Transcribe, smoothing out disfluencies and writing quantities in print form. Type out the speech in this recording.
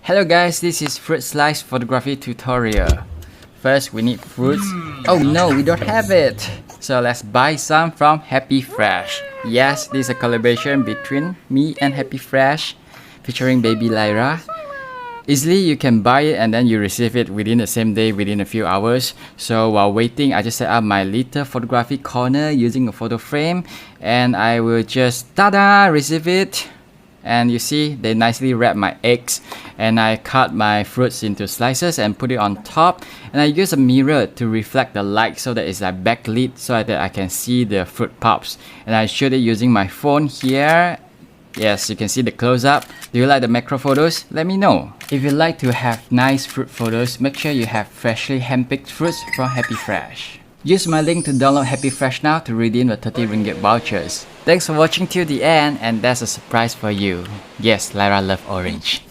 Hello guys, this is fruit slice photography tutorial. First we need fruits. Oh no, we don't have it. So let's buy some from Happyfresh. Yes, this is a collaboration between me and Happyfresh featuring baby Lyra. Easily you can buy it and then you receive it within the same day, within a few hours. So while waiting, I just set up my little photography corner using a photo frame, and I will just tada receive it. And you see they nicely wrap my eggs, and I cut my fruits into slices and put it on top, and I use a mirror to reflect the light so that it's like backlit so that I can see the fruit pops, and I shoot it using my phone here. Yes, you can see the close-up. Do you like the macro photos? Let me know. If you like to have nice fruit photos, make sure you have freshly hand-picked fruits from Happyfresh. Use my link to download Happyfresh now to redeem the 30 ringgit vouchers. Thanks for watching till the end, and there's a surprise for you. Yes, Lyra loves orange.